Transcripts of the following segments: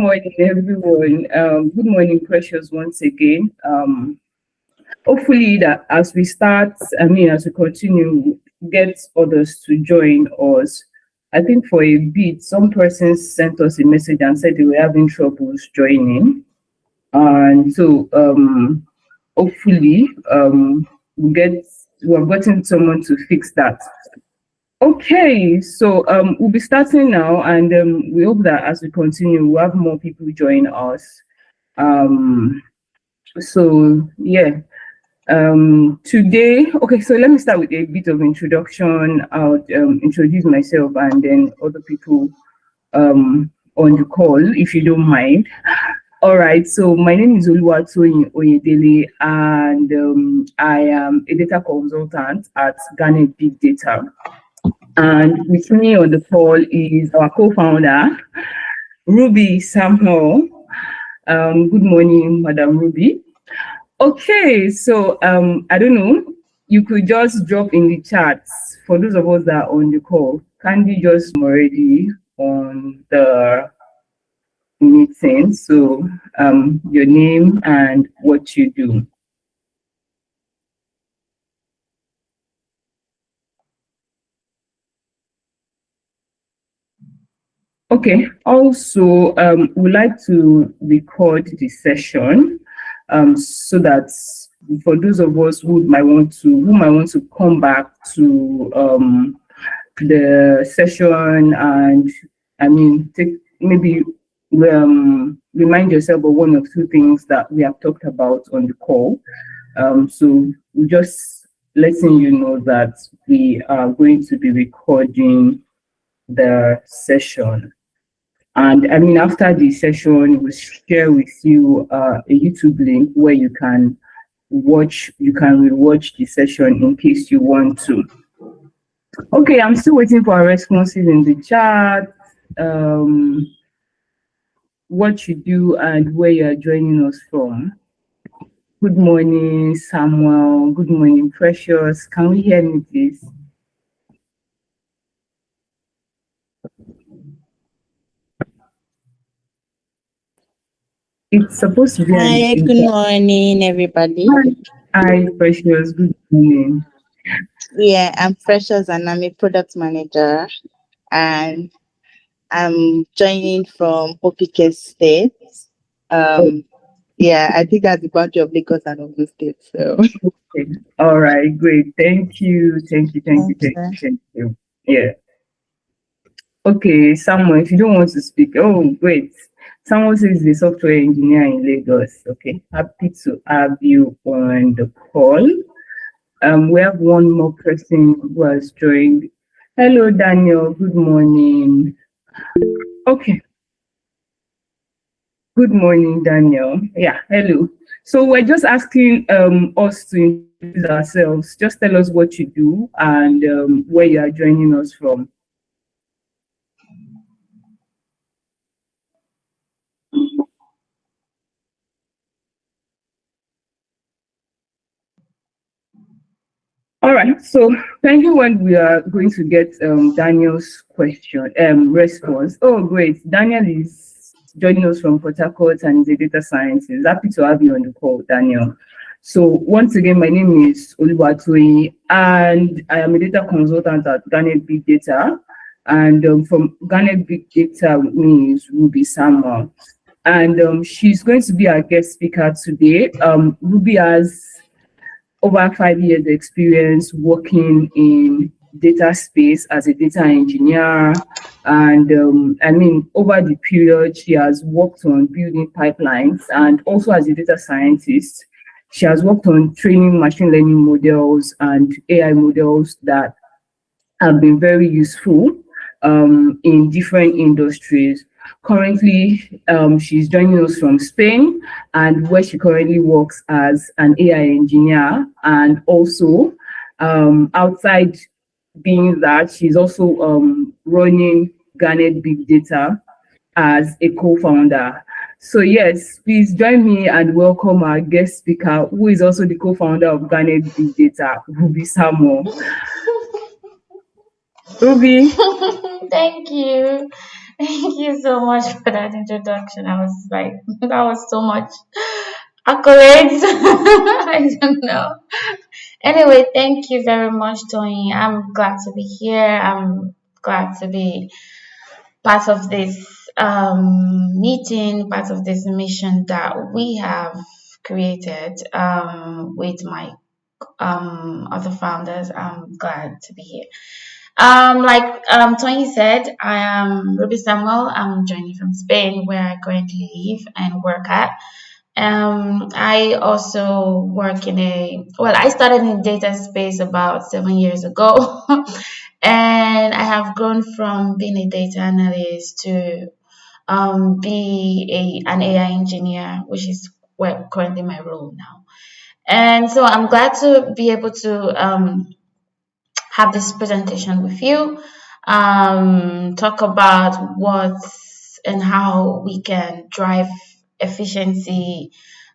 Morning, everyone. Good morning, Precious, once again. Hopefully, that as we start, as we continue, get others to join us. I think for a bit, some persons sent us a message and said they were having troubles joining. And so, hopefully, we get we have gotten someone to fix that. Okay, so we'll be starting now, and we hope that as we continue, we'll have more people join us. Um, so yeah, today, okay, so let me start with a bit of introduction. I'll introduce myself and then other people on the call, if you don't mind. All right, so my name is Oluwatoyin Oyedele, and I am a data consultant at Garnet Big Data. And with me on the call is our co-founder, Ruby Samuel. Good morning, Madam Ruby. Okay, so I don't know, you could just drop in the chats for those of us that are on the call. Can you just already on the meeting? So your name and what you do. Okay, also we'd like to record the session so that for those of us who might want to come back to the session and take maybe remind yourself of one or two things that we have talked about on the call. So we just letting you know that we are going to be recording the session. And after the session, we'll share with you a YouTube link where you can rewatch the session in case you want to. Okay, I'm still waiting for our responses in the chat. What you do and where you are joining us from. Good morning, Samuel. Good morning, Precious. Can we hear me, please? It's supposed to be. Hi, good morning, everybody. Hi, Precious. Good morning. Yeah, I'm Precious and I'm a product manager, and I'm joining from OPK State. Yeah, I think that's the boundary of Lagos and Ogun State. So. Okay. All right, great. Thank you. Thank you. Yeah. Okay, Samuel, if you don't want to speak, oh, great. Someone says the software engineer in Lagos. Okay, happy to have you on the call. We have one more person who has joined. Hello, Daniel. Good morning. Okay. Good morning, Daniel. Yeah, hello. So we're just asking us to introduce ourselves. Just tell us what you do and where you are joining us from. All right, so pending when we are going to get Daniel's question, response. Oh, great. Daniel is joining us from Port Harcourt and is a data scientist. Happy to have you on the call, Daniel. So once again, my name is Oluwatoyin and I am a data consultant at Garnet Big Data. And from Garnet Big Data with me is Ruby Samuel. And she's going to be our guest speaker today. Ruby has over 5 years experience working in data space as a data engineer. And over the period, she has worked on building pipelines, and also as a data scientist, she has worked on training machine learning models and AI models that have been very useful in different industries. Currently, she's joining us from Spain, and where she currently works as an AI engineer, and also outside being that, she's also running Garnet Big Data as a co-founder. So yes, please join me and welcome our guest speaker, who is also the co-founder of Garnet Big Data, Ruby Samuel. Ruby. Thank you. Thank you so much for that introduction. I was like, that was so much accolades. I don't know. Anyway, thank you very much, Tony. I'm glad to be here. I'm glad to be part of this meeting, part of this mission that we have created with my other founders. I'm glad to be here. Like Tony said, I am Ruby Samuel. I'm joining from Spain, where I currently live and work at. I also work I started in data space about 7 years ago. And I have grown from being a data analyst to be an AI engineer, which is currently my role now. And so I'm glad to be able to have this presentation with you, talk about what and how we can drive efficiency,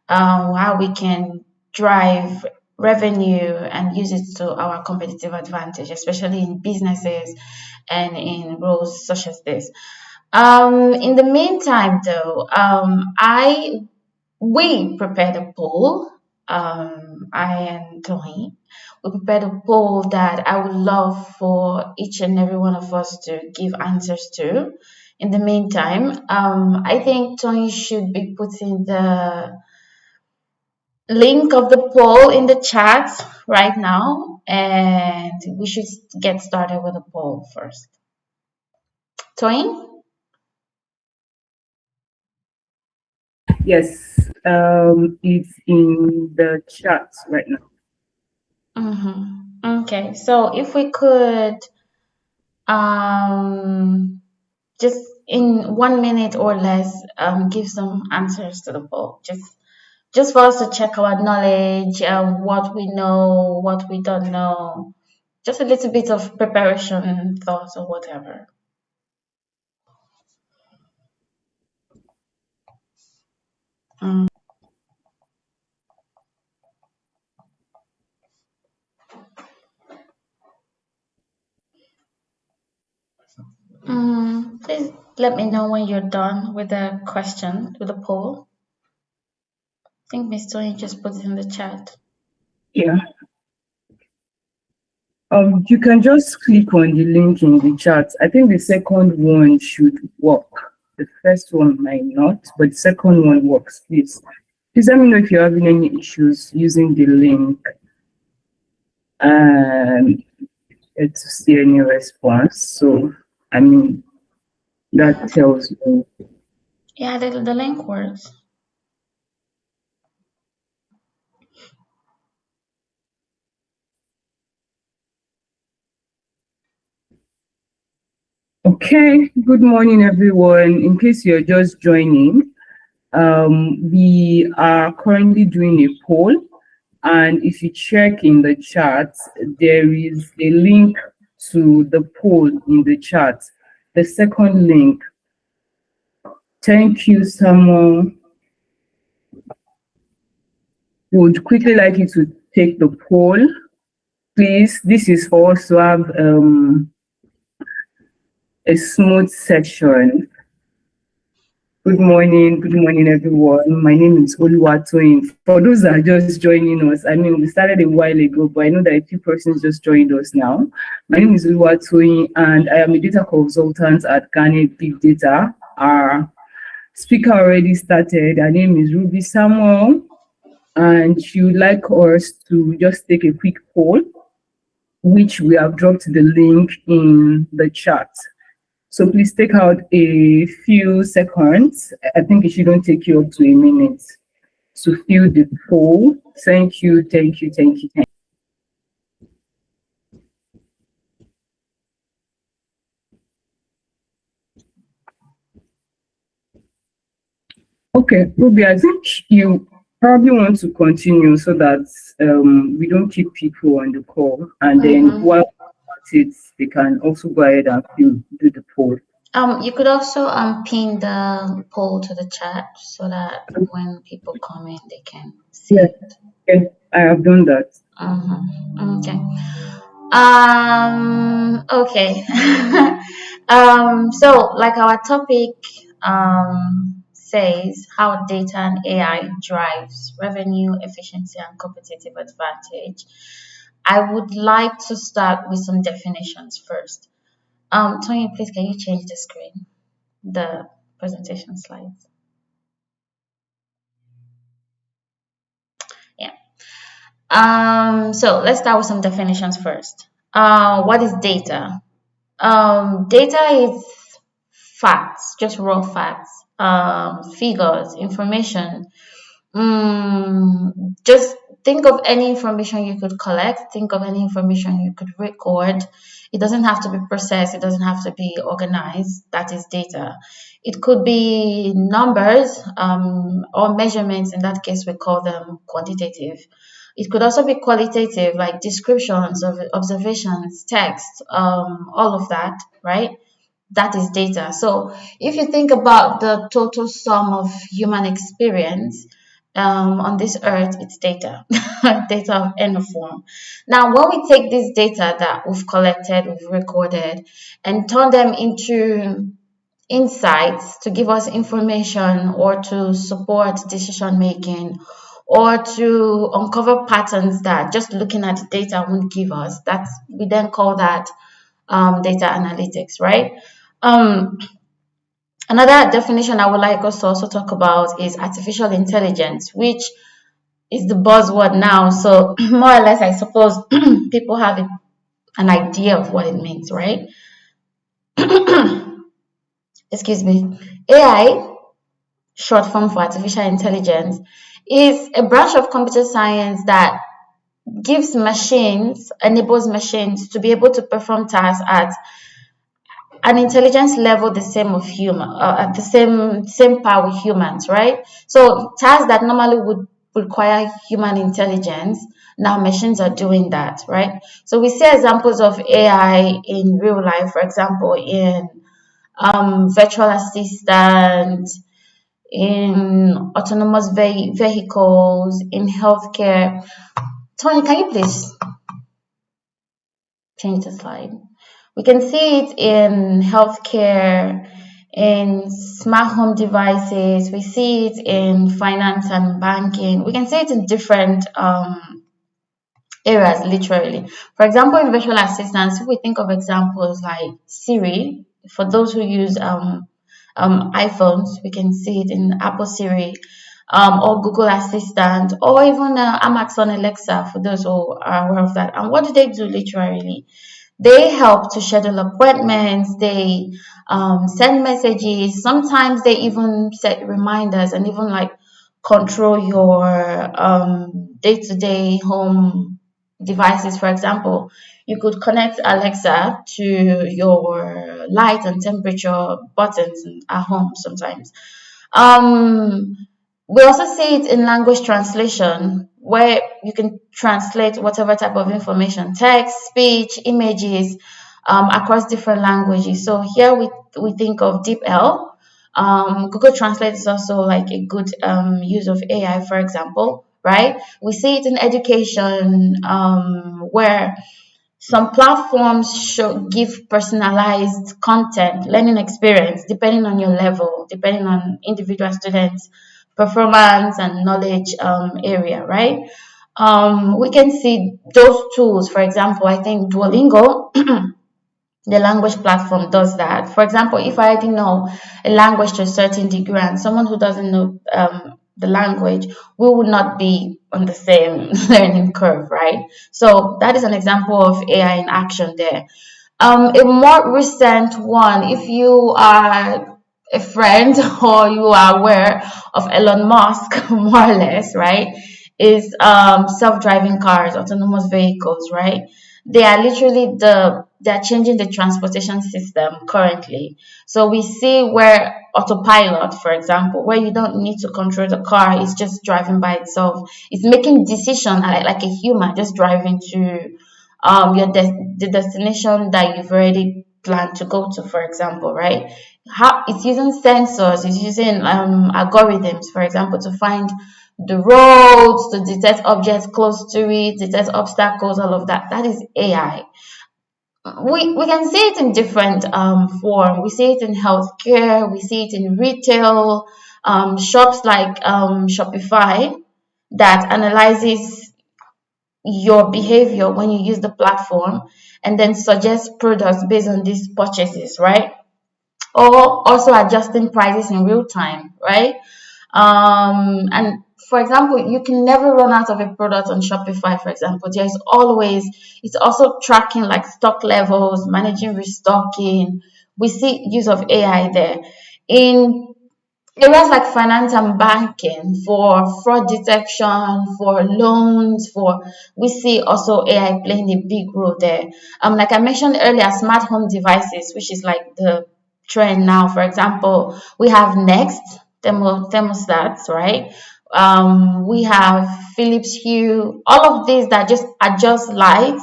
how we can drive revenue and use it to our competitive advantage, especially in businesses and in roles such as this. In the meantime, though, we prepared a poll. I and Tony, we prepared a poll that I would love for each and every one of us to give answers to. In the meantime, I think Tony should be putting the link of the poll in the chat right now, and we should get started with the poll first. Tony? Yes, it's in the chat right now. Okay, so if we could just in 1 minute or less give some answers to the poll, just for us to check our knowledge, what we know, what we don't know, just a little bit of preparation, thoughts, or whatever. Please let me know when you're done with the question, with the poll. I think Miss Tony just put it in the chat. Yeah. You can just click on the link in the chat. I think the second one should work. The first one might not, but the second one works. Please let me know if you're having any issues using the link. To see any response. So, I mean, that tells me. Yeah, the link works. Okay, good morning, everyone. In case you're just joining, we are currently doing a poll. And if you check in the chat, there is a link to the poll in the chat. The second link. Thank you, someone. Would quickly like you to take the poll. Please, this is for us to have a smooth section. Good morning, everyone. My name is Oluwatoyin. For those that are just joining us, I mean, we started a while ago, but I know that a few persons just joined us now. My name is Oluwatoyin, and I am a data consultant at Garnet Big Data. Our speaker already started. Her name is Ruby Samuel, and she would like us to just take a quick poll, which we have dropped the link in the chat. So please take out a few seconds. I think it shouldn't take you up to a minute to fill the poll. Thank you. Okay, Ruby, I think you probably want to continue so that we don't keep people on the call. And then while they can also go ahead and do the poll. You could also pin the poll to the chat so that when people come in, they can see it. Yeah, I have done that. Okay. Okay. So like our topic says how data and AI drives revenue, efficiency, and competitive advantage. I would like to start with some definitions first. Tony, please can you change the screen, the presentation slides? Yeah. So let's start with some definitions first. What is data? Data is facts, just raw facts, figures, information. Just think of any information you could collect, think of any information you could record. It doesn't have to be processed, it doesn't have to be organized. That is data. It could be numbers or measurements. In that case, we call them quantitative. It could also be qualitative, like descriptions of observations, text, all of that, right? That is data. So if you think about the total sum of human experience on this earth, it's data, data of any form. Now, when we take this data that we've collected, we've recorded, and turn them into insights to give us information or to support decision making or to uncover patterns that just looking at the data won't give us, that's we then call that data analytics, right? um, Another definition I would like us to also talk about is artificial intelligence, which is the buzzword now. So more or less, I suppose people have an idea of what it means, right? Excuse me. AI, short form for artificial intelligence, is a branch of computer science that enables machines to be able to perform tasks at an intelligence level the same of human at the same par with humans, right? So tasks that normally would require human intelligence, now machines are doing that, right? So we see examples of AI in real life, for example, in virtual assistant, in autonomous vehicles, in healthcare. Tony, can you please change the slide? We can see it in healthcare, in smart home devices. We see it in finance and banking. We can see it in different areas, literally. For example, in virtual assistants, if we think of examples like Siri, for those who use iPhones, we can see it in Apple Siri, or Google Assistant, or even Amazon Alexa, for those who are aware of that. And what do they do literally? They help to schedule appointments, they send messages, sometimes they even set reminders and even like control your day-to-day home devices. For example, you could connect Alexa to your light and temperature buttons at home sometimes. We also see it in language translation, where you can translate whatever type of information, text, speech, images, across different languages. So here we think of DeepL. Google Translate is also like a good use of AI, for example, right? We see it in education, where some platforms give personalized content, learning experience, depending on your level, depending on individual students' performance and knowledge area, right? We can see those tools. For example, I think Duolingo, the language platform, does that. For example, if I already know a language to a certain degree and someone who doesn't know the language, we would not be on the same learning curve, right? So that is an example of AI in action there. A more recent one, if you are a friend or you are aware of Elon Musk, more or less, right, is self-driving cars, autonomous vehicles, right? They are literally they're changing the transportation system currently. So we see where autopilot, for example, where you don't need to control the car, it's just driving by itself. It's making decision like a human, just driving to the destination that you've already planned to go to, for example, right? How it's using sensors, it's using algorithms, for example, to find the roads, to detect objects close to it, detect obstacles, all of that. That is AI. We can see it in different form. We see it in healthcare, we see it in retail, shops like Shopify that analyzes your behavior when you use the platform and then suggests products based on these purchases, right? Or also adjusting prices in real time, right? And for example, you can never run out of a product on Shopify, for example. There's always, it's also tracking like stock levels, managing restocking. We see use of AI there. In areas like finance and banking, for fraud detection, for loans, for we see also AI playing a big role there. Like I mentioned earlier, smart home devices, which is like the trend now. For example, we have Next thermostats, right? We have Philips Hue, all of these that just adjust light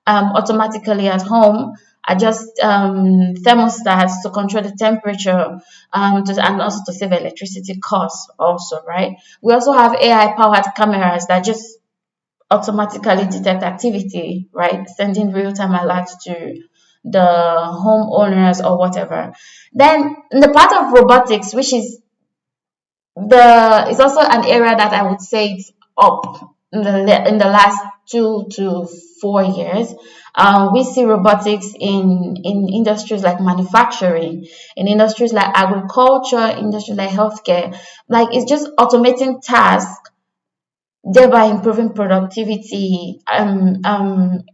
automatically at home, adjust thermostats to control the temperature, and also to save electricity costs also, right? We also have AI powered cameras that just automatically detect activity, right? Sending real-time alerts to the homeowners or whatever. Then in the part of robotics, which is it's also an area that I would say it's up in the last 2 to 4 years. We see robotics in industries like manufacturing, in industries like agriculture, industries like healthcare. Like it's just automating tasks, thereby improving productivity,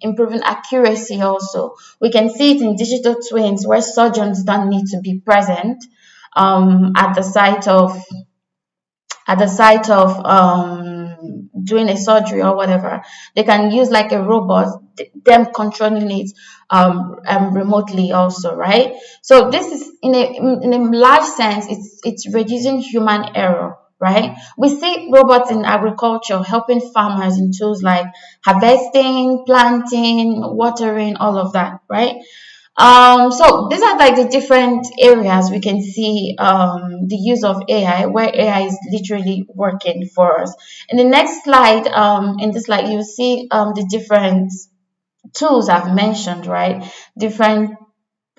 improving accuracy also. We can see it in digital twins where surgeons don't need to be present at the site of doing a surgery or whatever. They can use like a robot, them controlling it remotely also, right? So this is in a large sense, it's reducing human error, right? We see robots in agriculture helping farmers in tools like harvesting, planting, watering, all of that, right? So these are like the different areas we can see the use of AI, where AI is literally working for us. In the next slide, in this slide, you see the different tools I've mentioned, right? Different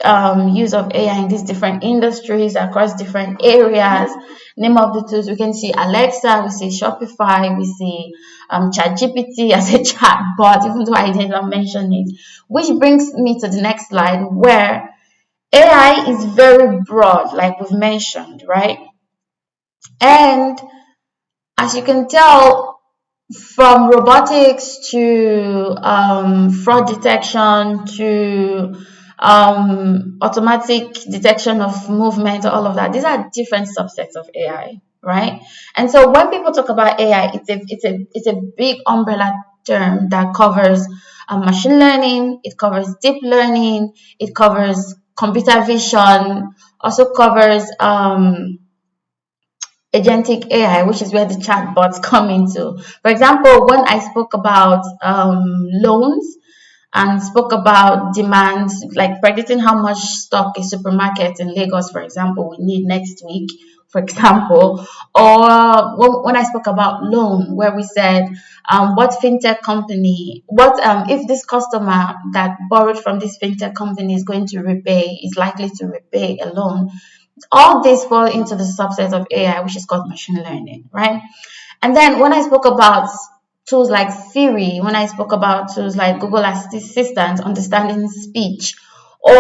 use of AI in these different industries across different areas. Name of the tools, we can see Alexa, we see Shopify, we see ChatGPT as a chat bot, even though I did not mention it. Which brings me to the next slide, where AI is very broad, like we've mentioned, right? And as you can tell, from robotics to fraud detection to automatic detection of movement, all of that, these are different subsets of AI, right? And so when people talk about AI, it's a big umbrella term that covers machine learning, it covers deep learning, it covers computer vision, also covers agentic AI, which is where the chatbots come into. For example, when I spoke about loans and spoke about demands, like predicting how much stock a supermarket in Lagos, for example, will need next week, for example, or when I spoke about loan, where we said what fintech company, if this customer that borrowed from this fintech company is going to repay, is likely to repay a loan. All these fall into the subset of AI, which is called machine learning, right? And then when I spoke about tools like Siri, when I spoke about tools like Google Assistant, understanding speech, or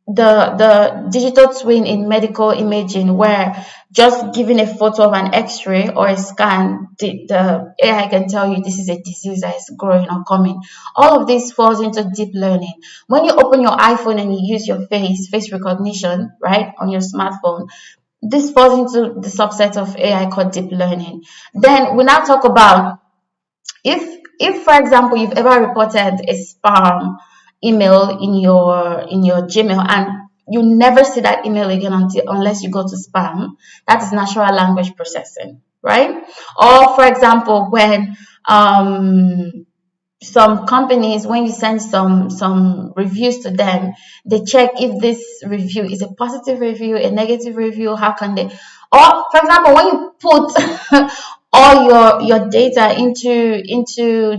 the digital twin in medical imaging, where just giving a photo of an x-ray or a scan, the AI can tell you this is a disease that is growing or coming. All of this falls into deep learning. When you open your iPhone and you use your face recognition, right, on your smartphone, this falls into the subset of AI called deep learning. Then we now talk about if for example you've ever reported a spam email in your Gmail and you never see that email again unless you go to spam, that is natural language processing, right? Or for example, when some companies, when you send some reviews to them, they check if this review is a positive review, a negative review. How can they, or for example, when you put all your data into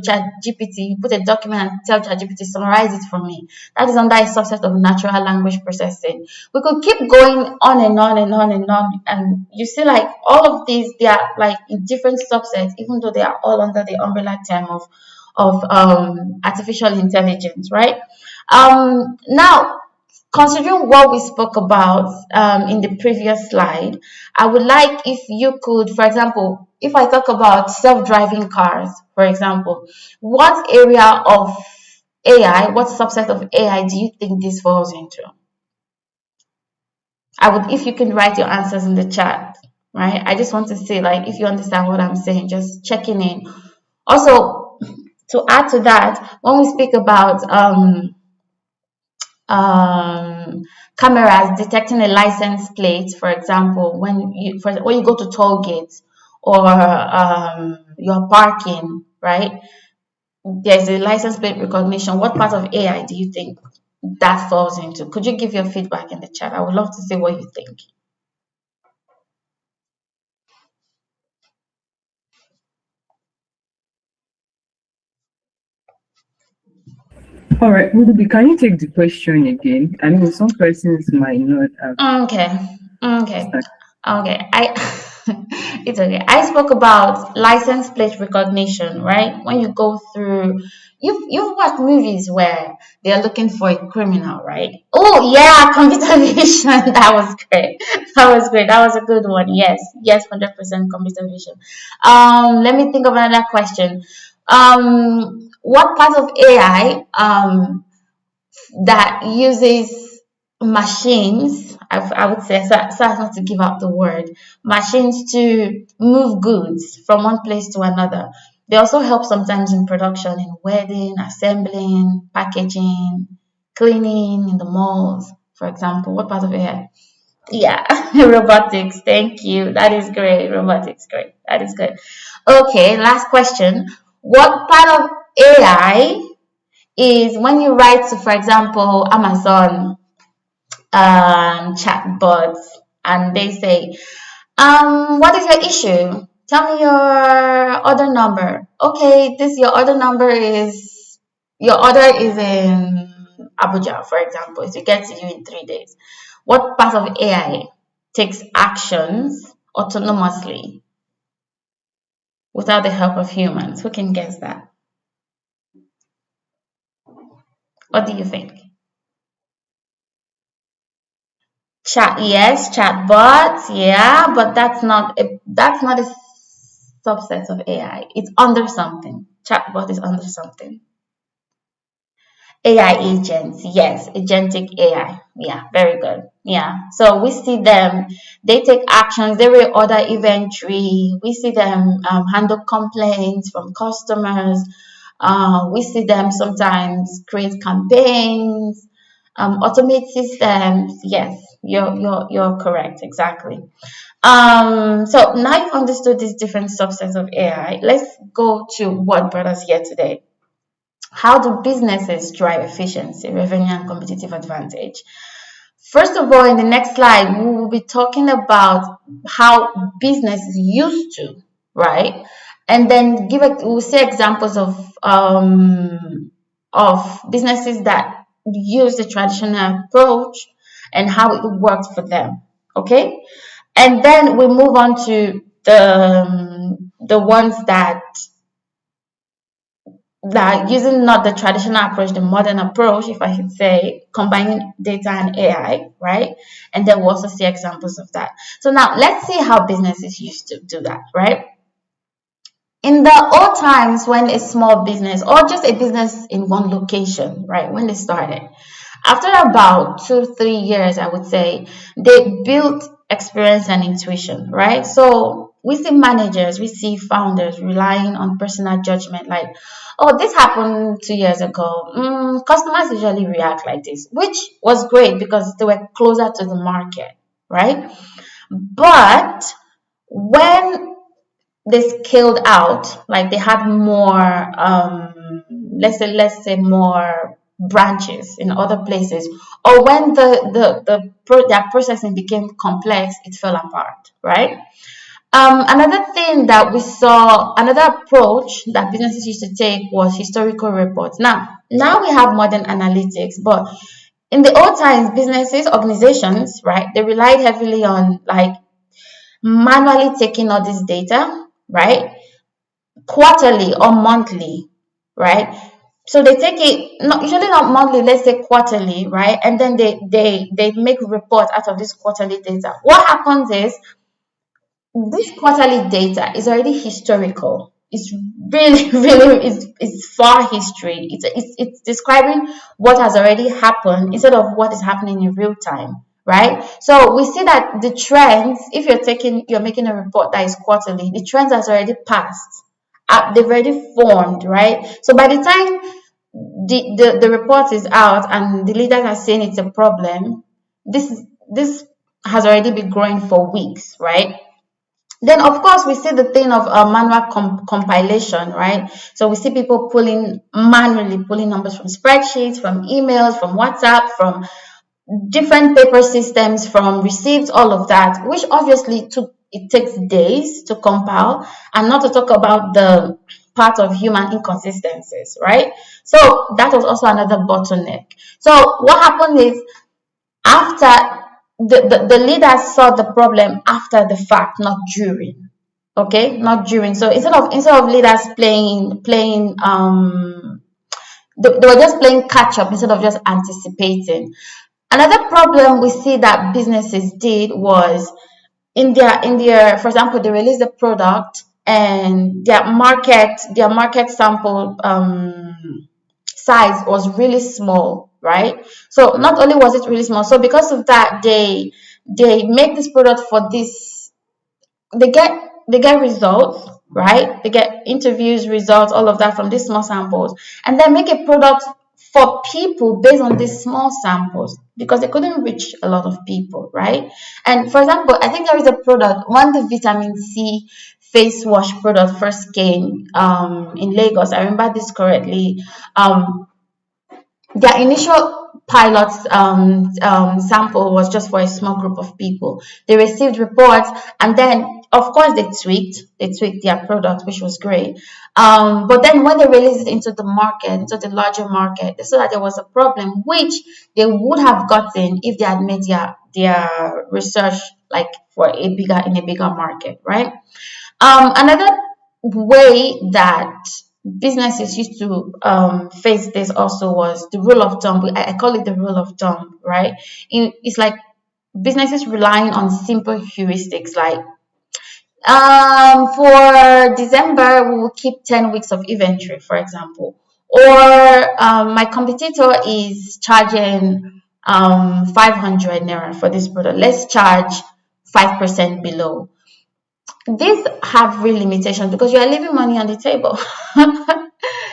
ChatGPT, you put a document and tell ChatGPT summarize it for me. That is under a subset of natural language processing. We could keep going on and on and on and on, and you see, like, all of these, they are like in different subsets, even though they are all under the umbrella term of artificial intelligence, right? Now, considering what we spoke about in the previous slide, I would like if you could, for example, if I talk about self-driving cars, for example, what area of AI, what subset of AI do you think this falls into? I would, if you can write your answers in the chat, right? I just want to say, like, if you understand what I'm saying, just checking in. Also, to add to that, when we speak about cameras detecting a license plate, for example, when you go to toll gates or you're parking, right? There's a license plate recognition. What part of AI do you think that falls into? Could you give your feedback in the chat? I would love to see what you think. All right, Ruby, can you take the question again? I mean, some persons might not have. Okay. I it's okay. I spoke about license plate recognition, right? When you go through, you've watched movies where they're looking for a criminal, right? Oh yeah, computer vision. That was great. That was great. That was a good one. Yes, 100% computer vision. Let me think of another question. What part of AI that uses machines, I would say, so as not to give out the word, machines to move goods from one place to another. They also help sometimes in production, in wedding, assembling, packaging, cleaning in the malls, for example. What part of AI? Yeah, robotics. Thank you. That is great. Robotics, great. That is good. Okay, last question. What part of AI is when you write to, for example, Amazon chatbots, and they say, what is your issue? Tell me your order number. Okay, your order is in Abuja, for example. It will get to you in 3 days. What part of AI takes actions autonomously without the help of humans? Who can guess that? What do you think? Chatbots, yeah, but that's not a subset of AI. It's under something. Chatbot is under something. AI agents, yes, agentic AI. Yeah, very good. Yeah. So we see them, they take actions, they will order inventory. We see them handle complaints from customers. We see them sometimes create campaigns, automate systems. Yes, you're correct, exactly. So now you've understood these different subsets of AI. Let's go to what brought us here today. How do businesses drive efficiency, revenue, and competitive advantage? First of all, in the next slide, we will be talking about how businesses used to, right? And then we'll see examples of businesses that use the traditional approach and how it worked for them. Okay, and then we move on to the ones that using not the traditional approach, the modern approach, if I should say, combining data and AI, right? And then we'll also see examples of that. So now let's see how businesses used to do that, right? In the old times, when a small business or just a business in one location, right, when they started, after about 2-3 years, I would say, they built experience and intuition, right? So we see managers, we see founders relying on personal judgment, like, oh, this happened 2 years ago. Customers usually react like this, which was great because they were closer to the market, right? But when they scaled out, like they had more let's say more branches in other places, or when their processing became complex, it fell apart, right? Another thing that we saw, another approach that businesses used to take was historical reports. Now we have modern analytics, but in the old times, businesses, organizations, right, they relied heavily on like manually taking all this data, right, quarterly or monthly, right? So they take it usually not monthly, let's say quarterly, right? And then they make reports out of this quarterly data. What happens is this quarterly data is already historical. It's really, really, it's far history. It's describing what has already happened instead of what is happening in real time, right? So we see that the trends, if you're making a report that is quarterly, the trends has already passed. They've already formed, right? So by the time the report is out and the leaders are saying it's a problem, this has already been growing for weeks, right? Then, of course, we see the thing of manual compilation, right? So we see people manually pulling numbers from spreadsheets, from emails, from WhatsApp, from different paper systems, from receipts, all of that, which obviously it takes days to compile, and not to talk about the part of human inconsistencies, right? So that was also another bottleneck. So what happened is, after the leaders saw the problem after the fact, not during. Okay, not during. So instead of leaders playing they were just playing catch up instead of just anticipating. Another problem we see that businesses did was in their, for example, they released the product and their market sample size was really small, right? So not only was it really small, so because of that, they make this product for this, they get results, right? They get interviews, results, all of that from these small samples, and then make a product for people based on these small samples because they couldn't reach a lot of people, right? And for example, I think there is a product, when the vitamin C face wash product first came in Lagos, I remember this correctly. Their initial pilot sample was just for a small group of people. They received reports, and then of course they tweaked their product, which was great. But then when they released it into the market, into the larger market, they saw that there was a problem which they would have gotten if they had made their research like in a bigger market, right? Another way that businesses used to face this also was the rule of thumb. I call it the rule of thumb, right? It's like businesses relying on simple heuristics, like for December we will keep 10 weeks of inventory, for example, or my competitor is charging 500 naira for this product. Let's charge 5% below. These have real limitations because you are leaving money on the table.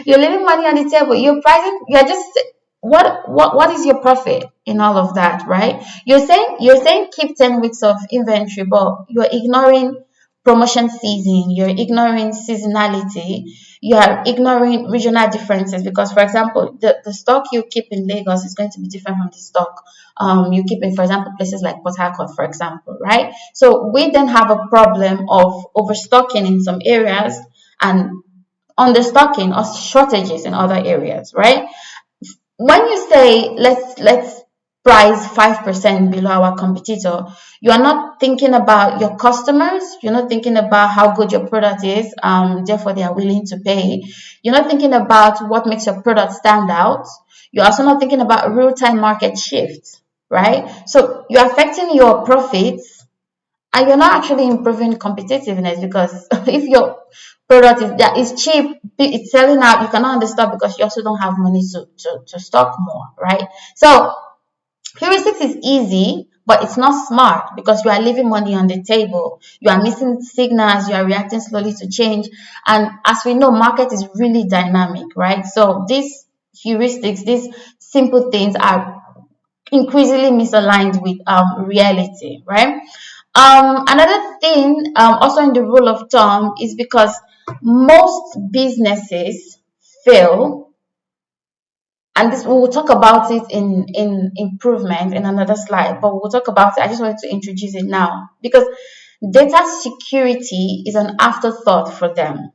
You're leaving money on the table. You're pricing. You're just what is your profit in all of that, right? You're saying keep 10 weeks of inventory, but you're ignoring promotion season. You're ignoring seasonality. You are ignoring regional differences because, for example, the stock you keep in Lagos is going to be different from the stock you keep in, for example, places like Port Harcourt, for example, right? So we then have a problem of overstocking in some areas and understocking or shortages in other areas, right? When you say let's price 5% below our competitor, you are not thinking about your customers. You're not thinking about how good your product is. Therefore, they are willing to pay. You're not thinking about what makes your product stand out. You're also not thinking about real-time market shifts, right? So you're affecting your profits and you're not actually improving competitiveness because if your product is cheap, it's selling out, you cannot understock because you also don't have money to stock more, right? So heuristics is easy, but it's not smart because you are leaving money on the table. You are missing signals. You are reacting slowly to change. And as we know, market is really dynamic, right? So these heuristics, these simple things are increasingly misaligned with reality, right? Another thing also in the rule of thumb is because most businesses fail and this we will talk about it in improvement in another slide, but we'll talk about it. I just wanted to introduce it now because data security is an afterthought for them.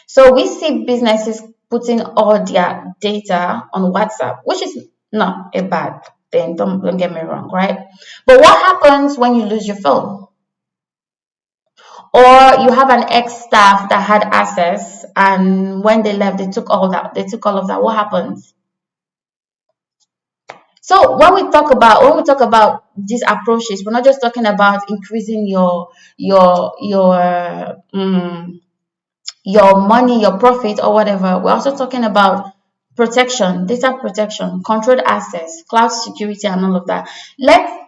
So we see businesses putting all their data on WhatsApp, which is not a bad thing, don't get me wrong, right? But what happens when you lose your phone? Or you have an ex-staff that had access, and when they left, they took all of that. What happens? So when we talk about these approaches, we're not just talking about increasing your money, your profit, or whatever. We're also talking about protection, data protection, controlled access, cloud security, and all of that.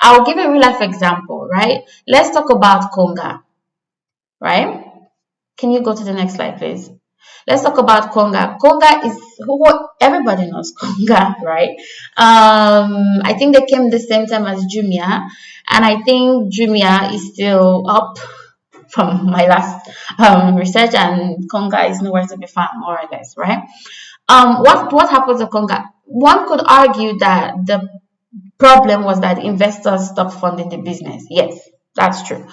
I'll give a real life example, right? Let's talk about Konga, right? Can you go to the next slide, please? Let's talk about Konga. Konga is everybody knows Konga, right? I think they came the same time as Jumia, and I think Jumia is still up from my last research, and Konga is nowhere to be found, more or less, right? What happened to Konga? One could argue that the problem was that investors stopped funding the business. Yes, that's true.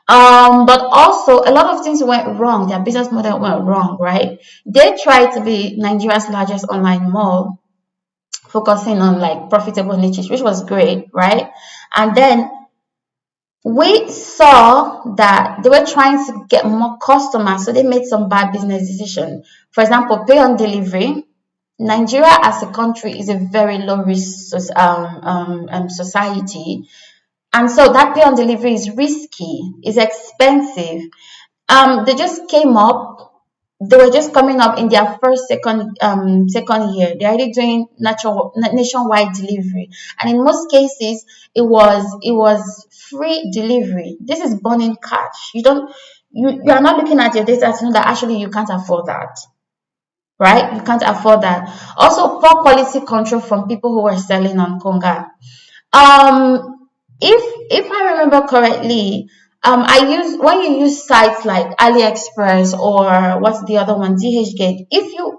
But also a lot of things went wrong. Their business model went wrong, right? They tried to be Nigeria's largest online mall, focusing on like profitable niches, which was great, right? And then we saw that they were trying to get more customers, so they made some bad business decisions. For example, pay on delivery. Nigeria as a country is a very low risk society. And so that pay on delivery is risky, is expensive. They just came up. They were just coming up in their second year. They're already doing nationwide delivery, and in most cases, it was free delivery. This is burning cash. You are not looking at your data to know that actually you can't afford that, right? You can't afford that. Also, poor quality control from people who were selling on Konga. If I remember correctly, when you use sites like AliExpress or what's the other one, DHgate,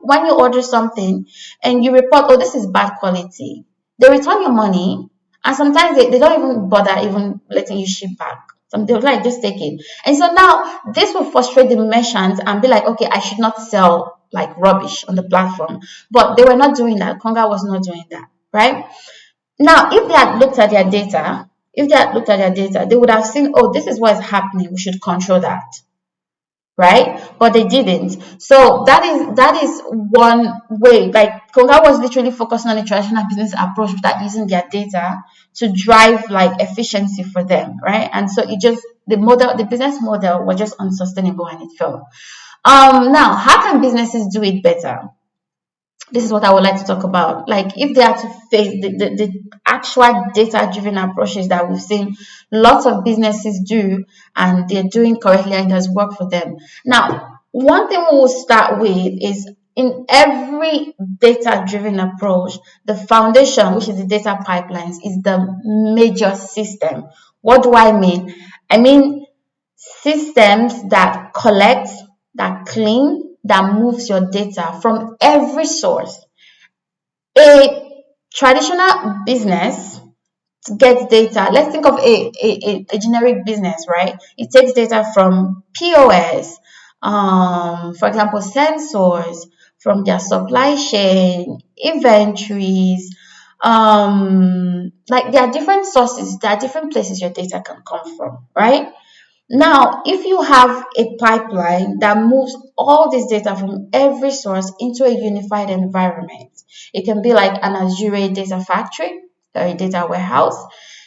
when you order something and you report, oh, this is bad quality, they return your money, and sometimes they don't even bother even letting you ship back. They'll like just take it. And so now this will frustrate the merchants and be like, okay, I should not sell like rubbish on the platform. But they were not doing that. Konga was not doing that, right? Now, if they had looked at their data, they would have seen, oh, this is what is happening. We should control that, right? But they didn't. So that is one way. Like Konga was literally focusing on a traditional business approach without using their data to drive like efficiency for them, right? And so the business model was just unsustainable and it fell. Now, how can businesses do it better? This is what I would like to talk about. Like if they are to face the actual data-driven approaches that we've seen lots of businesses do and they're doing correctly and it has worked for them. Now, one thing we will start with is in every data-driven approach, the foundation, which is the data pipelines, is the major system. What do I mean? I mean systems that collect, that clean, that moves your data from every source. A traditional business gets data. Let's think of a generic business, right? It takes data from POS, for example, sensors, from their supply chain, inventories. Like there are different sources, there are different places your data can come from, right? Now, if you have a pipeline that moves all this data from every source into a unified environment, it can be like an Azure data factory or a data warehouse.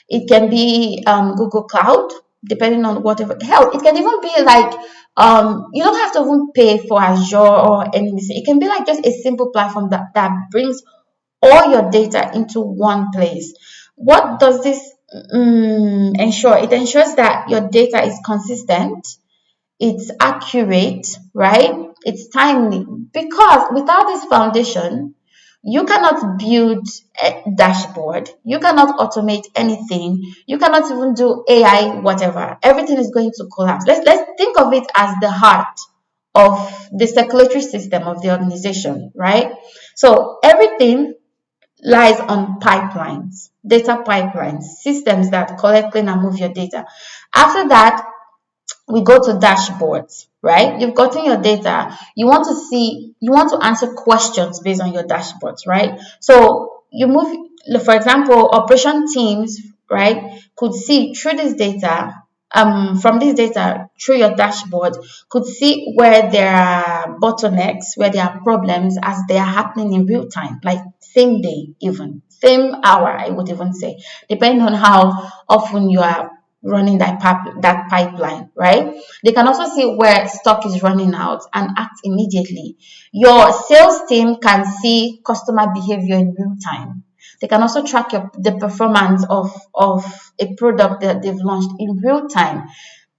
It can be Google Cloud, depending on whatever. Hell, it can even be like you don't have to even pay for Azure or anything. It can be like just a simple platform that brings all your data into one place. What does this ensure? It ensures that your data is consistent, it's accurate, right? It's timely. Because without this foundation, you cannot build a dashboard, you cannot automate anything, you cannot even do AI, whatever. Everything is going to collapse. Let's think of it as the heart of the circulatory system of the organization, right? So everything lies on pipelines, data pipelines, systems that collect, clean, and move your data. After that, we go to dashboards, right? You've gotten your data. You want to answer questions based on your dashboards, right? So you move, for example, operation teams, right, could see through this data, from this data through your dashboard, could see where there are bottlenecks, where there are problems as they are happening in real time, like same day, even same hour, I would even say, depending on how often you are running that pipeline, right? They can also see where stock is running out and act immediately. Your sales team can see customer behavior in real time. They can also track the performance of a product that they've launched in real time.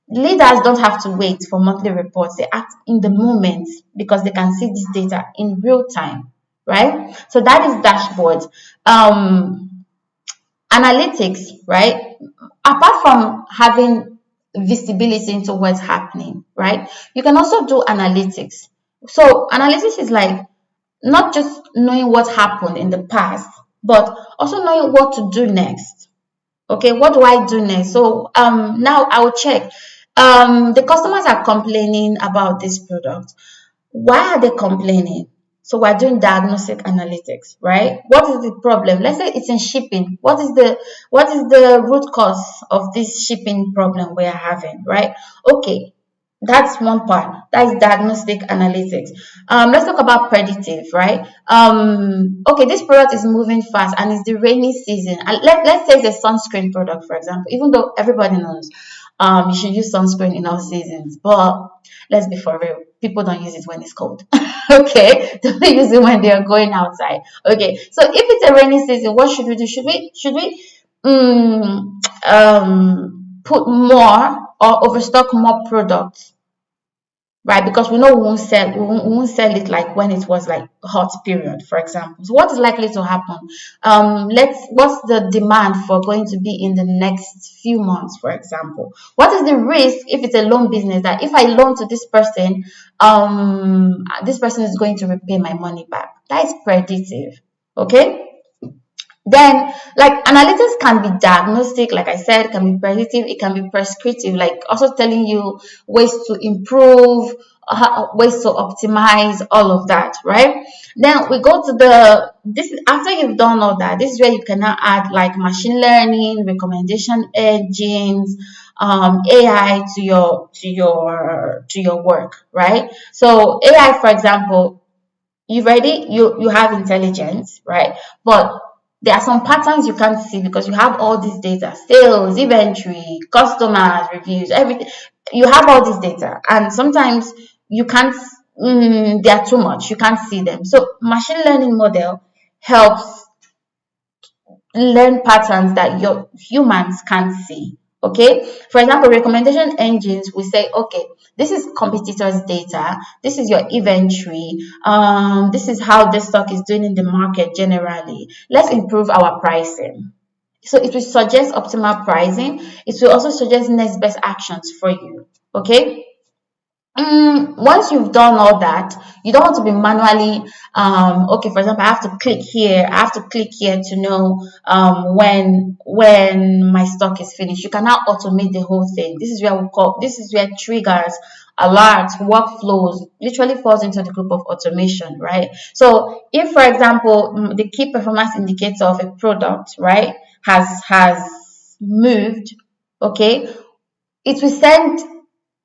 Leaders don't have to wait for monthly reports. They act in the moment because they can see this data in real time, right? So that is dashboards. Analytics, right? Apart from having visibility into what's happening, right? You can also do analytics. So analytics is like not just knowing what happened in the past, but also knowing what to do next. Okay, what do I do next? So now I will check. The customers are complaining about this product. Why are they complaining? So we're doing diagnostic analytics, right? What is the problem? Let's say it's in shipping. What is the root cause of this shipping problem we are having, right? Okay, that's one part. That is diagnostic analytics. Let's talk about predictive, right? Okay, this product is moving fast and it's the rainy season. And let's say it's a sunscreen product, for example, even though everybody knows you should use sunscreen in all seasons, but let's be for real, people don't use it when it's cold. Okay, they use it when they are going outside. Okay, so if it's a rainy season, what should we do? Should we put more or overstock more products, right? Because we know we won't sell it like when it was like hot period, for example. So what is likely to happen? What's the demand for going to be in the next few months, for example? What is the risk if it's a loan business, that if I loan to this person is going to repay my money back? That is predictive. Okay. Then, like, analytics can be diagnostic, like I said, can be predictive, it can be prescriptive, like also telling you ways to improve, ways to optimize, all of that, right? Then we go to after you've done all that, this is where you can now add like machine learning, recommendation engines, AI to your work, right? So AI, for example, you have intelligence, right? But there are some patterns you can't see because you have all this data: sales, inventory, customers, reviews, everything. You have all this data, and sometimes you can't. They are too much. You can't see them. So machine learning model helps learn patterns that your humans can't see. Okay, for example, recommendation engines, we say, okay, this is competitors' data, this is your inventory, this is how the stock is doing in the market generally. Let's improve our pricing. So it will suggest optimal pricing. It will also suggest next best actions for you. Okay. Once you've done all that, you don't want to be manually, okay, for example, I have to click here to know when my stock is finished. You can now automate the whole thing. This is where triggers, alerts, workflows literally falls into the group of automation, right? So if, for example, the key performance indicator of a product, right, has moved, okay, it will send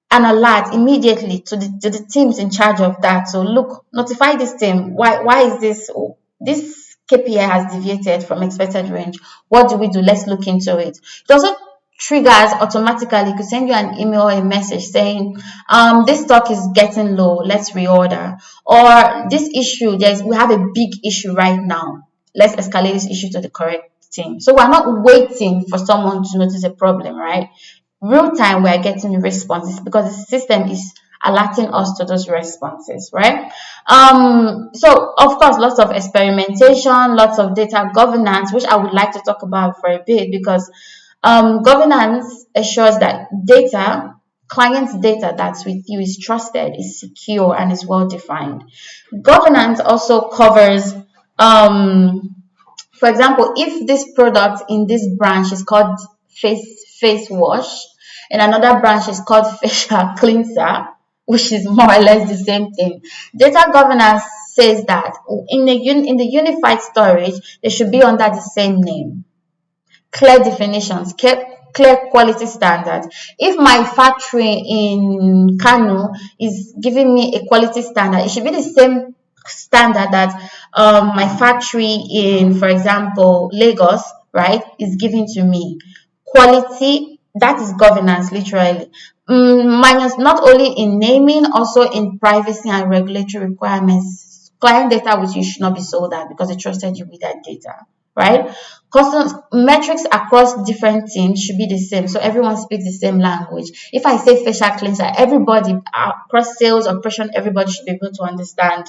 an alert immediately to the teams in charge of that. So look, notify this team. Why is this KPI has deviated from expected range? What do we do? Let's look into it. It also triggers automatically. It could send you an email or a message saying, this stock is getting low, let's reorder. Or this issue, we have a big issue right now. Let's escalate this issue to the correct team. So we're not waiting for someone to notice a problem, right? Real time, we are getting responses because the system is alerting us to those responses, right? So of course, lots of experimentation, lots of data governance, which I would like to talk about for a bit, because governance ensures that client's data that's with you is trusted, is secure, and is well defined. Governance also covers For example, if this product in this branch is called face wash, and another branch is called facial cleanser, which is more or less the same thing, data governance says that in the unified storage, they should be under the same name. Clear definitions, clear quality standards. If my factory in Kano is giving me a quality standard, it should be the same standard that my factory in, for example, Lagos, right, is giving to me. Quality, that is governance, literally. Minus not only in naming, also in privacy and regulatory requirements. Client data with you should not be sold out because they trusted you with that data, right? Customs metrics across different teams should be the same, so everyone speaks the same language. If I say facial cleanser, everybody across sales, operation, everybody should be able to understand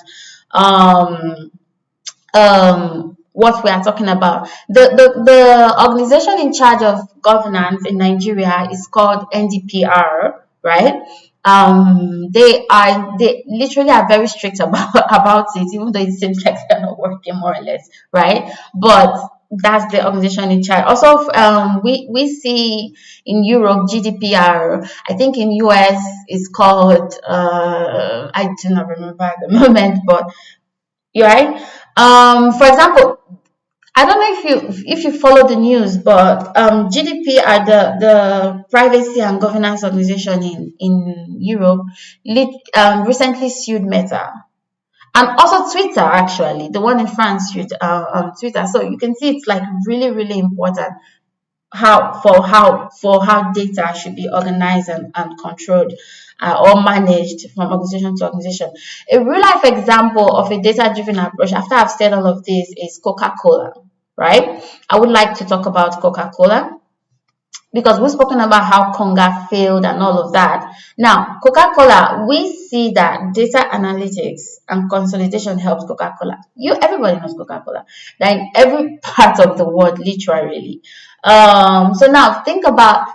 what we are talking about. The organization in charge of governance in Nigeria is called NDPR, right? They literally are very strict about it, even though it seems like they're not working more or less, right? But that's the organization in charge. Also, we see in Europe GDPR. I think in US it's called I do not remember at the moment, but you're right. For example, I don't know if you follow the news, but GDP are the privacy and governance organization in Europe recently sued Meta, and also Twitter, actually the one in France sued Twitter. So you can see it's like really, really important how data should be organized and controlled or managed from organization to organization. A real life example of a data driven approach, after I've said all of this, is Coca-Cola, right? I would like to talk about Coca-Cola because we've spoken about how Conga failed and all of that. Now, Coca-Cola, we see that data analytics and consolidation helps Coca-Cola. Everybody knows Coca-Cola. They're in every part of the world, literally. So now think about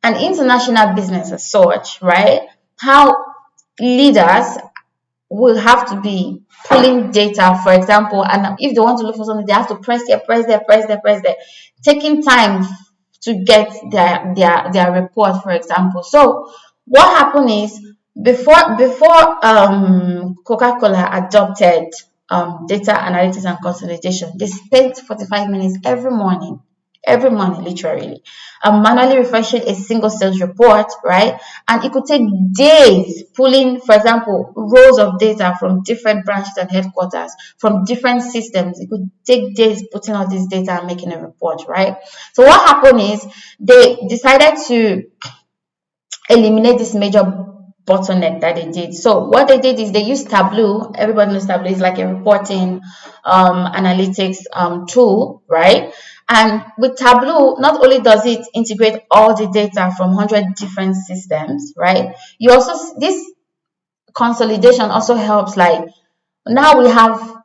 an international business as such, right? How leaders will have to be pulling data, for example, and if they want to look for something, they have to press there, taking time to get their report, for example. So what happened is before Coca-Cola adopted data analytics and consolidation, they spent 45 minutes every morning, literally, manually refreshing a single sales report, right? And it could take days pulling, for example, rows of data from different branches and headquarters, from different systems. It could take days putting all this data and making a report, right? So what happened is they decided to eliminate this major bottleneck that they did. So what they did is they used Tableau. Everybody knows Tableau is like a reporting analytics tool, right? And with Tableau, not only does it integrate all the data from 100 different systems, right? This consolidation also helps, like, now we have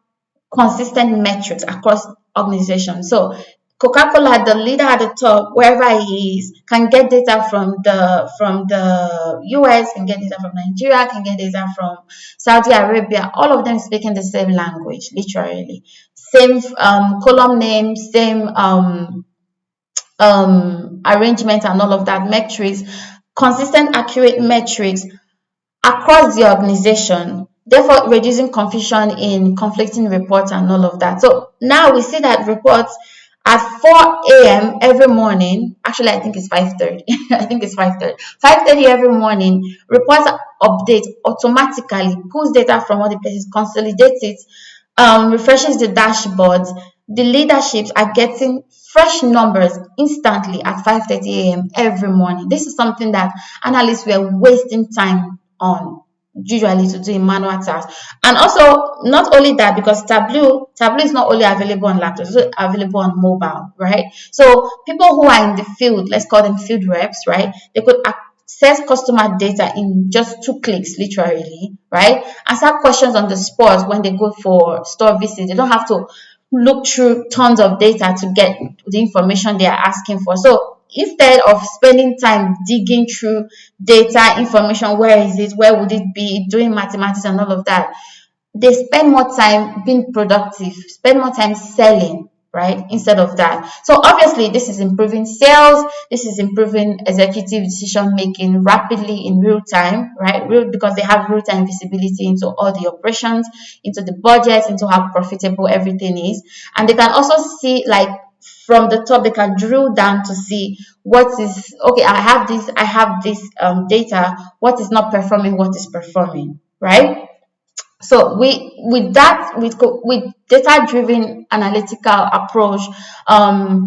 consistent metrics across organizations. So Coca-Cola, the leader at the top, wherever he is, can get data from the US, can get data from Nigeria, can get data from Saudi Arabia. All of them speaking the same language, literally. Same column name, same arrangement and all of that, metrics, consistent, accurate metrics across the organization, therefore reducing confusion in conflicting reports and all of that. So now we see that reports at 4 a.m. every morning, actually I think it's 5:30. I think it's 5:30. 5:30 every morning, reports update automatically, pulls data from all the places, consolidates it, refreshes the dashboards. The leaderships are getting fresh numbers instantly at 5:30 a.m. every morning. This is something that analysts were wasting time on usually to do in manual tasks. And also, not only that, because Tableau is not only available on laptops, it's also available on mobile, right? So people who are in the field, let's call them field reps, right? They could access customer data in just 2 clicks, literally, right? Answer questions on the spot when they go for store visits. They don't have to look through tons of data to get the information they are asking for. So instead of spending time digging through data information, where is it, where would it be, doing mathematics and all of that, they spend more time being productive, spend more time selling, right? Instead of that. So obviously this is improving sales, this is improving executive decision making rapidly in real time, right? Because they have real time visibility into all the operations, into the budget, into how profitable everything is. And they can also see, like, from the top, they can drill down to see what is okay. I have this data, what is not performing, what is performing, right? So with data-driven analytical approach,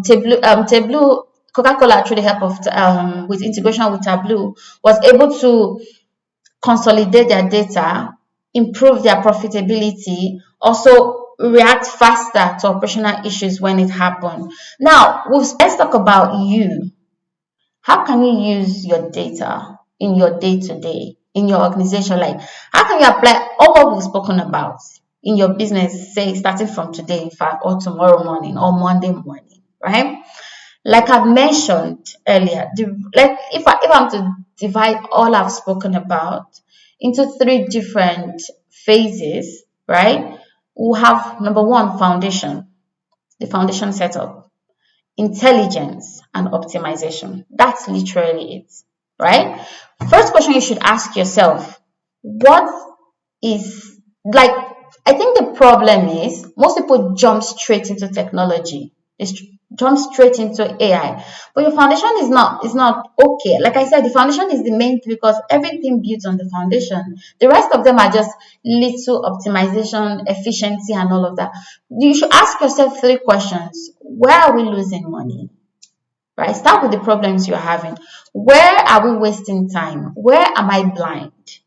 Tableau, Coca-Cola, through the help of with integration with Tableau, was able to consolidate their data, improve their profitability, also react faster to operational issues when it happened. Now, let's talk about you. How can you use your data in your day-to-day, in your organization? Like, how can you apply all what we've spoken about in your business, say, starting from today, in fact, or tomorrow morning, or Monday morning, right? Like I've mentioned earlier, if I'm to divide all I've spoken about into 3 different phases, right? We'll have, number 1, foundation, the foundation setup, intelligence, and optimization. That's literally it, right? First question you should ask yourself, what is, like, I think the problem is most people jump straight into technology. They jump straight into AI, but your foundation is not okay. Like I said, the foundation is the main thing because everything builds on the foundation. The rest of them are just little optimization, efficiency, and all of that. You should ask yourself 3 questions. Where are we losing money? Right? Start with the problems you're having. Where are we wasting time? Where am I blind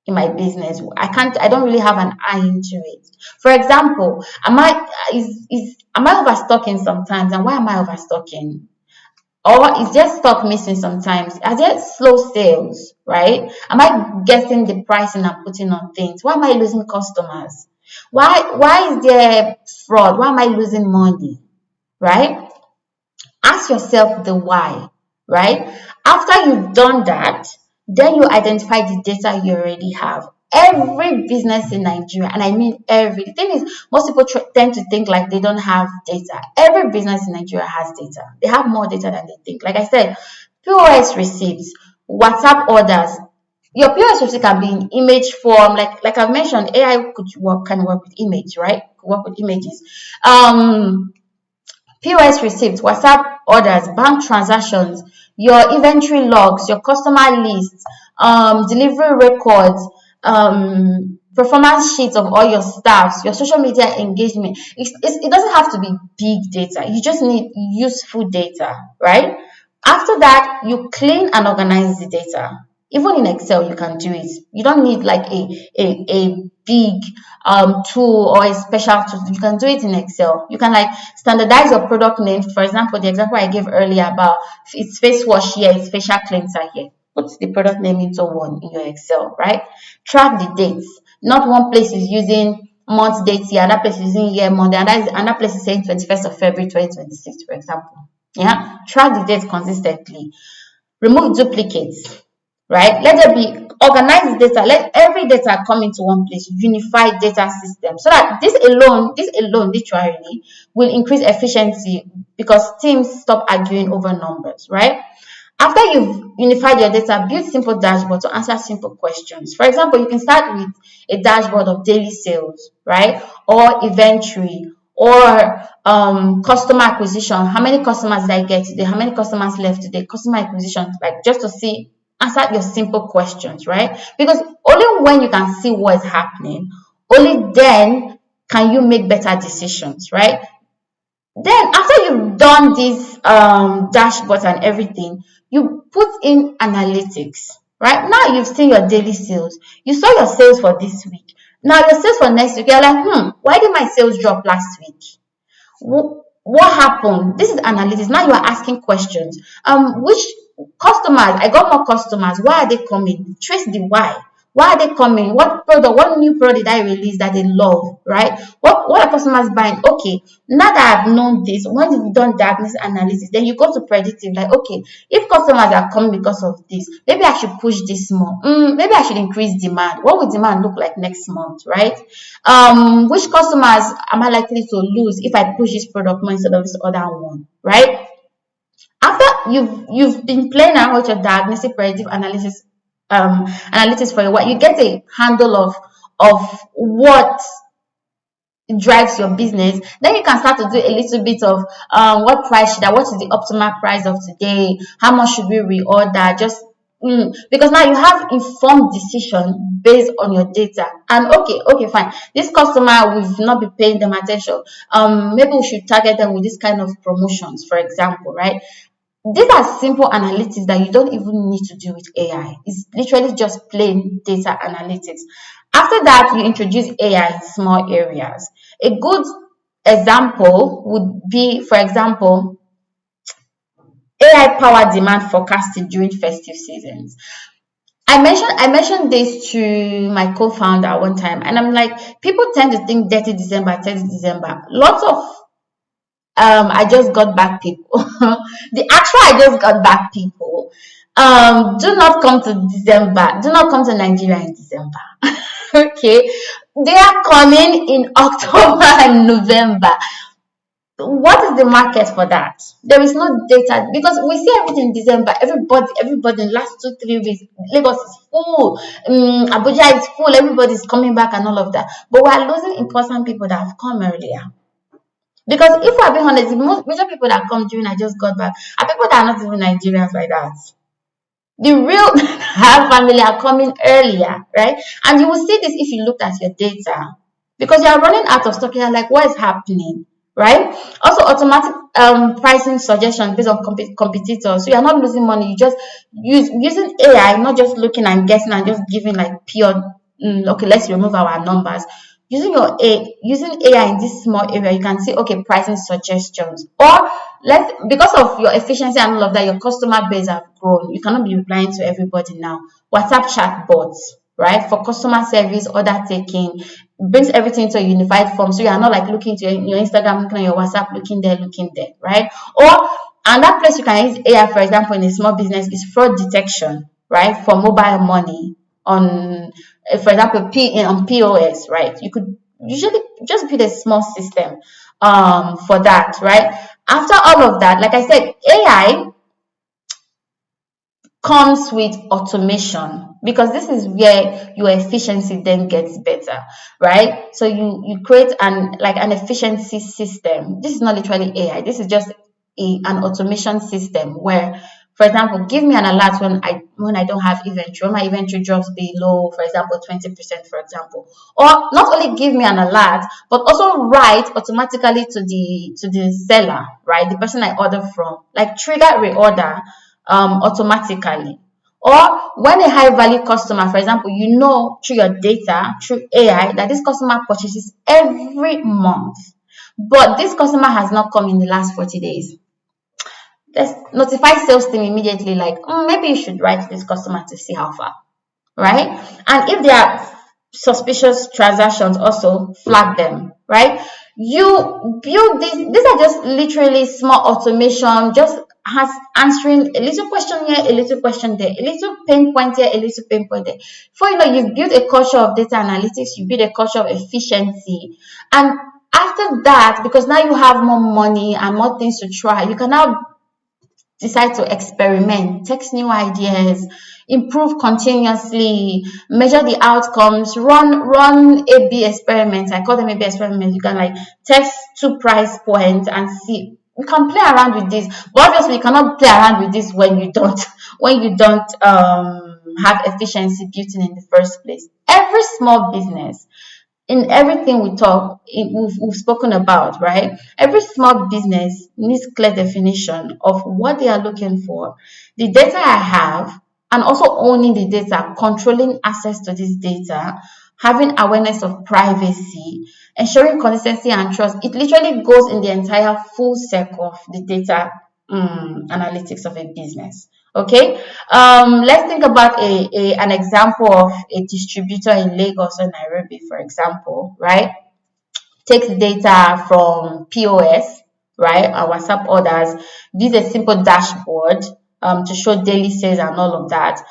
in my business? I don't really have an eye into it. For example, am I overstocking sometimes, and why am I overstocking? Or is there stock missing sometimes? Are there slow sales, right? Am I getting the pricing I'm putting on things? Why am I losing customers? Why is there fraud? Why am I losing money? Right? Ask yourself the why, right? After you've done that, then you identify the data you already have. Every business in Nigeria, and I mean every, the thing is, most people tend to think like they don't have data. Every business in Nigeria has data. They have more data than they think. Like I said, POS receipts, WhatsApp orders. Your POS receipt can be in image form. Like I've mentioned, AI can work with image, right? Could work with images. POS receipts, WhatsApp orders, bank transactions, your inventory logs, your customer lists, delivery records, performance sheets of all your staffs, your social media engagement. It doesn't have to be big data. You just need useful data, right? After that, you clean and organize the data. Even in Excel, you can do it. You don't need like a big tool or a special tool. You can do it in Excel. You can like standardize your product name. For example, the example I gave earlier about it's face wash here, it's facial cleanser here. Put the product name into one in your Excel, right? Track the dates. Not one place is using month dates here, another place is using year, month, and another place is saying 21st of February 2026, for example. Yeah, track the dates consistently. Remove duplicates. Right? Let there be organized data. Let every data come into one place, unified data system. So that this alone literally will increase efficiency because teams stop arguing over numbers, right? After you've unified your data, build simple dashboards to answer simple questions. For example, you can start with a dashboard of daily sales, right? Or inventory, or customer acquisition. How many customers did I get today? How many customers left today? Customer acquisition, like just to see. Answer your simple questions, right? Because only when you can see what is happening, only then can you make better decisions, right? Then after you've done these dashboards and everything, you put in analytics, right? Now you've seen your daily sales. You saw your sales for this week. Now your sales for next week, you're like, why did my sales drop last week? What happened? This is analytics. Now you are asking questions. Which customers, I got more customers, why are they coming? Trace the why. Why are they coming? What product, what new product did I release that they love, right? What are customers buying? Okay, now that I've known this, when you've done diagnosis analysis, then you go to predictive, like, okay, if customers are coming because of this, maybe I should push this more. Maybe I should increase demand. What will demand look like next month, right? Which customers am I likely to lose if I push this product more instead of this other one, right? After you've been playing around with your diagnostic predictive analytics for a while, you get a handle of what drives your business. Then you can start to do a little bit of what is the optimal price of today, how much should we reorder, just because now you have informed decision based on your data. And okay, fine, this customer, we've not been paying them attention, maybe we should target them with this kind of promotions, for example, right? These are simple analytics that you don't even need to do with AI. It's literally just plain data analytics. After that, you introduce AI in small areas. A good example would be, for example, AI powered demand forecasting during festive seasons. I mentioned this to my co-founder one time, and I'm like, people tend to think 30 December, 30 December. Lots of I just got back people. The actual I just got back people. Do not come to December. Do not come to Nigeria in December. Okay. They are coming in October and November. What is the market for that? There is no data because we see everything in December. Everybody in the last 2-3 weeks, Lagos is full. Abuja is full. Everybody is coming back and all of that. But we are losing important people that have come earlier. Because if we're being honest, the major people that come during I just got back are people that are not even Nigerians like that. The real family are coming earlier, right? And you will see this if you look at your data. Because you are running out of stock, you're like, what is happening? Right? Also, automatic pricing suggestions based on competitors. So you're not losing money. You just using AI, not just looking and guessing and just giving like pure, okay, let's remove our numbers. Using AI in this small area, you can see, okay, pricing suggestions. Or because of your efficiency and all of that, your customer base have grown. You cannot be replying to everybody now. WhatsApp chat bots, right? For customer service, order taking, brings everything to a unified form. So you are not like looking to your Instagram, looking at your WhatsApp, looking there, right? Or another place you can use AI, for example, in a small business is fraud detection, right? For mobile money on, for example, on POS, right? You could usually just build a small system for that, right? After all of that, like I said, AI comes with automation because this is where your efficiency then gets better, right? So you create an efficiency system. This is not literally AI. This is just an automation system where, for example, give me an alert when I don't have inventory, when my inventory drops below, for example, 20%, for example. Or not only give me an alert, but also write automatically to the seller, right? The person I order from, like trigger reorder automatically. Or when a high value customer, for example, you know through your data, through AI, that this customer purchases every month, but this customer has not come in the last 40 days. Let's notify sales team immediately, like, maybe you should write to this customer to see how far, right? And if there are suspicious transactions, also flag them, right? You build these are just literally small automation, just has answering a little question here, a little question there, a little pain point here, a little pain point there. For you've built a culture of data analytics, you build a culture of efficiency, and after that, because now you have more money and more things to try, you can now decide to experiment, test new ideas, improve continuously, measure the outcomes, run A/B experiments. I call them A/B experiments. You can test 2 price points and see. You can play around with this, but obviously you cannot play around with this when you don't have efficiency built in the first place. Every small business, in everything we've spoken about, right? Every small business needs clear definition of what they are looking for, the data I have, and also owning the data, controlling access to this data, having awareness of privacy, ensuring consistency and trust. It literally goes in the entire full circle of the data analytics of a business. Okay, let's think about an example of a distributor in Lagos or Nairobi, for example, right? Takes data from POS, right, and WhatsApp orders, gives a simple dashboard to show daily sales and all of that.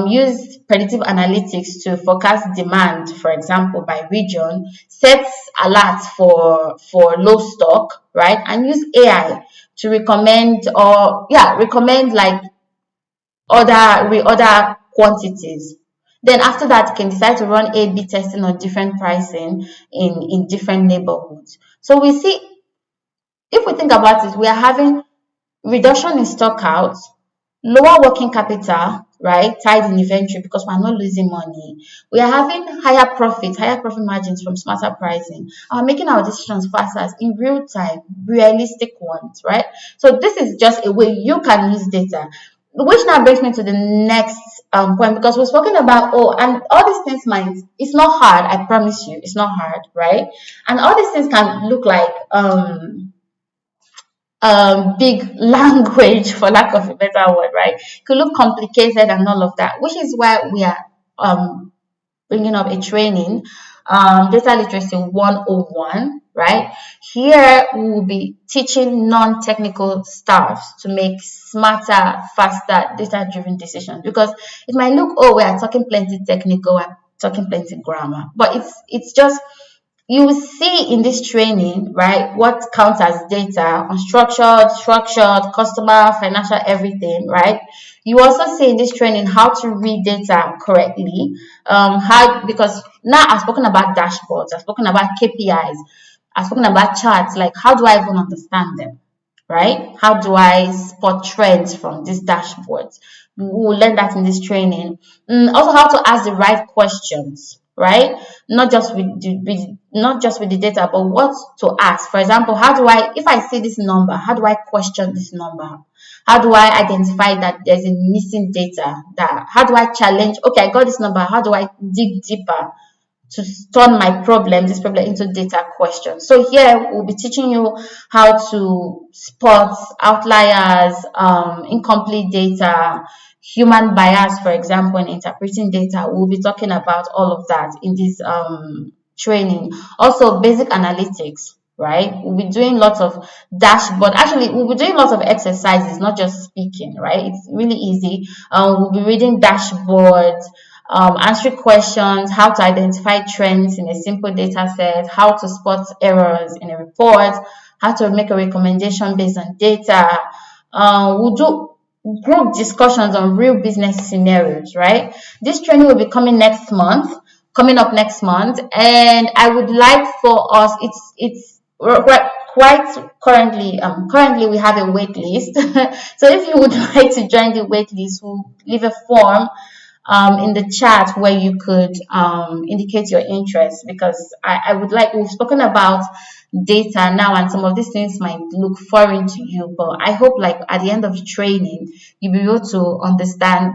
Use predictive analytics to forecast demand, for example, by region, sets alerts for low stock, right, and use AI to recommend like other quantities. Then after that, you can decide to run A/B testing on different pricing in different neighborhoods. So we see, if we think about it, we are having reduction in stock out, lower working capital, right, tied in inventory because we're not losing money. We are having higher profit margins from smarter pricing, and we're making our decisions faster in real time, realistic ones, right? So this is just a way you can use data, which now brings me to the next point, because we're talking about, and all these things it's not hard, I promise you, it's not hard, right? And all these things can look like big language, for lack of a better word, right? It could look complicated and all of that, which is why we are bringing up a training, data literacy 101, right? Here we will be teaching non-technical staff to make smarter, faster, data-driven decisions, because it might look, we are talking plenty technical, we're talking plenty grammar, but it's just, you will see in this training, right, what counts as data, unstructured, structured, customer, financial, everything, right? You also see in this training how to read data correctly, because now I've spoken about dashboards, I've spoken about KPIs, I've spoken about charts, like how do I even understand them, right? How do I spot trends from these dashboards? We will learn that in this training. Also, how to ask the right questions, right? Not just with the data, but what to ask. For example, if I see this number, how do I question this number? How do I identify that there's a missing data? How do I challenge? Okay, I got this number. How do I dig deeper to turn this problem into data questions? So here we'll be teaching you how to spot outliers, incomplete data, human bias, for example, in interpreting data. We'll be talking about all of that in this training. Also, basic analytics, right? We'll be doing lots of dashboard. Actually, we'll be doing lots of exercises, not just speaking, right? It's really easy. We'll be reading dashboards, answering questions, how to identify trends in a simple data set, how to spot errors in a report, how to make a recommendation based on data. We'll do group discussions on real business scenarios, right? This training will be coming up next month, and I would like for us, quite currently we have a wait list. So if you would like to join the wait list, we'll leave a form in the chat where you could indicate your interest, because we've spoken about data now, and some of these things might look foreign to you, but I hope, like, at the end of the training you'll be able to understand,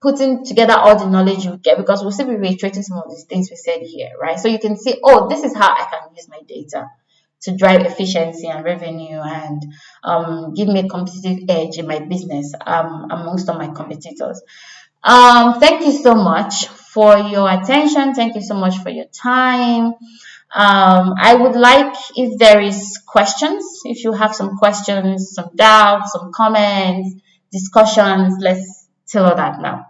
putting together all the knowledge you get, because we'll still be reiterating some of these things we said here, right? So you can see, this is how I can use my data to drive efficiency and revenue and give me a competitive edge in my business amongst all my competitors. Thank you so much for your attention. Thank you so much for your time. I would like, if there is questions, if you have some questions, some doubts, some comments, discussions, let's tailor that now.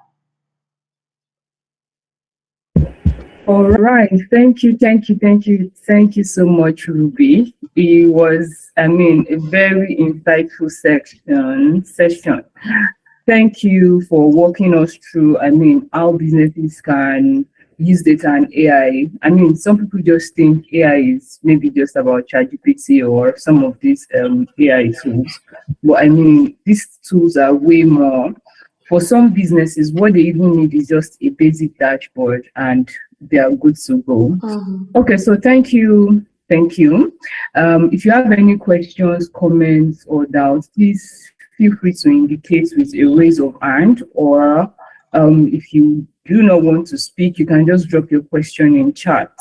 All right. Thank you so much, Ruby. It was, a very insightful session. Thank you for walking us through, how businesses can use data and AI. Some people just think AI is maybe just about ChatGPT or some of these AI tools. But these tools are way more. For some businesses, what they even need is just a basic dashboard and they are good to go. Okay, so thank you. If you have any questions, comments, or doubts, please feel free to indicate with a raise of hand, or if you do not want to speak, you can just drop your question in chat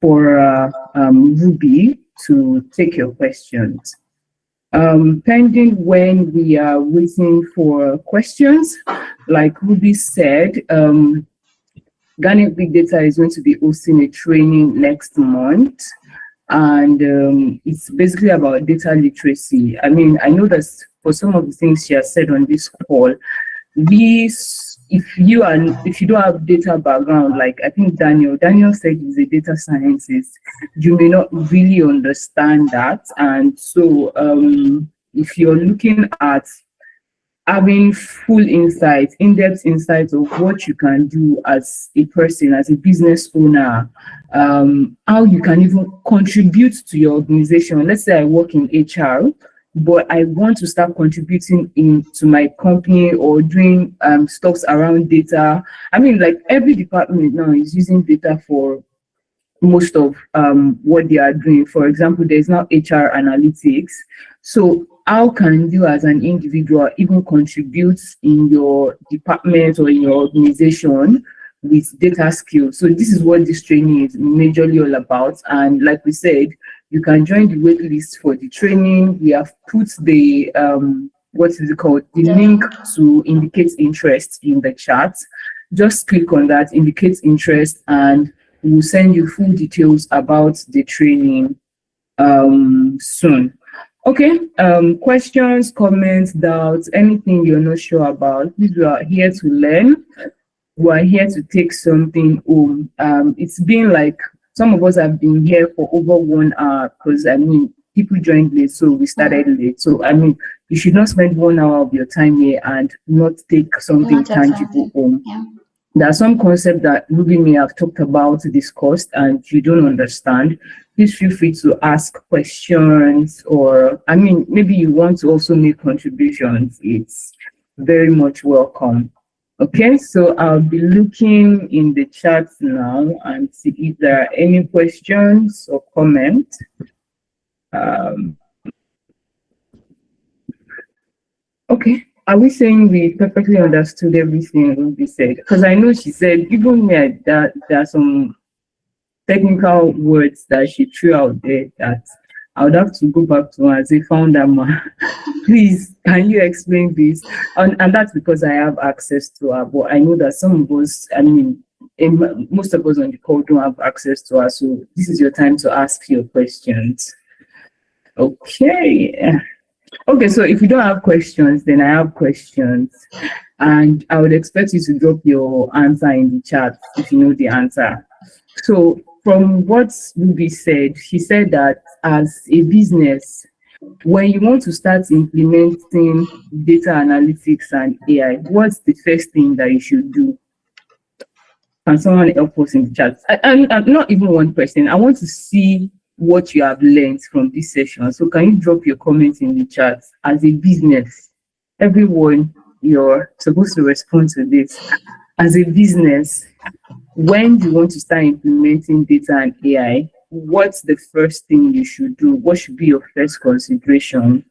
for Ruby to take your questions. Pending when we are waiting for questions, like Ruby said, Ghana Big Data is going to be hosting a training next month. And it's basically about data literacy. I mean, I know that for some of the things she has said on this call, if you don't have data background, like I think Daniel said he's a data scientist, you may not really understand that. And so if you're looking at having full insight, in-depth insights of what you can do as a person, as a business owner, how you can even contribute to your organization. Let's say I work in HR, but I want to start contributing into my company or doing stuff around data. I mean, like every department now is using data for most of what they are doing. For example, there's now HR analytics. So how can you as an individual even contribute in your department or in your organization with data skills? So this is what this training is majorly all about. And like we said, you can join the wait list for the training. We have put the the link to indicate interest in the chat. Just click on that, indicate interest, and we'll send you full details about the training soon. Okay, questions, comments, doubts, anything you're not sure about, please, we are here to learn. We are here to take something home. It's been like, some of us have been here for over 1 hour because, I mean, people joined late, so we started late. So, I mean, you should not spend 1 hour of your time here and not take something tangible home. Yeah. There are some concepts that Ruby may have talked about, discussed, and you don't understand. Please feel free to ask questions, or, I mean, maybe you want to also make contributions. It's very much welcome. Okay, so I'll be looking in the chat now and see if there are any questions or comments. Okay. Are we saying we perfectly understood everything Ruby said? Because I know she said, even me, that there are some technical words that she threw out there that I would have to go back to her and say, founder ma, please, can you explain this? And that's because I have access to her, but I know that some of us, I mean, most of us on the call don't have access to her, so this is your time to ask your questions. Okay. Okay, so if you don't have questions, then I have questions. And I would expect you to drop your answer in the chat if you know the answer. So from what Ruby said, she said that as a business, when you want to start implementing data analytics and AI, what's the first thing that you should do? Can someone help us in the chat? I'm not even one person. I want to see what you have learned from this session. So can you drop your comments in the chat? As a business, everyone, you're supposed to respond to this. As a business, when you want to start implementing data and AI, what's the first thing you should do? What should be your first consideration?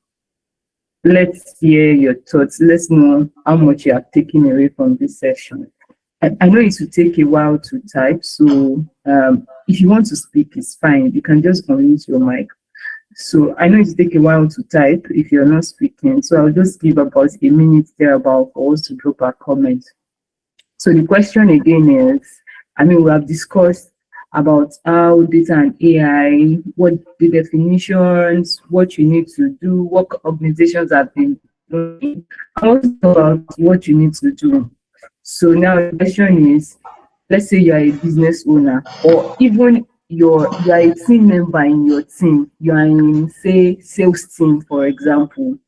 Let's hear your thoughts. Let's know how much you have taken away from this session. I know it will take a while to type, so if you want to speak, it's fine. You can just unmute your mic. So I know it will take a while to type if you're not speaking. So I'll just give about a minute there about for us to drop our comment. So the question again is, I mean, we have discussed about how data and AI, what the definitions, what you need to do, what organizations have been doing, also about what you need to do. So now the question is, let's say you are a business owner, or even you are a team member in your team, you are in, say, sales team, for example,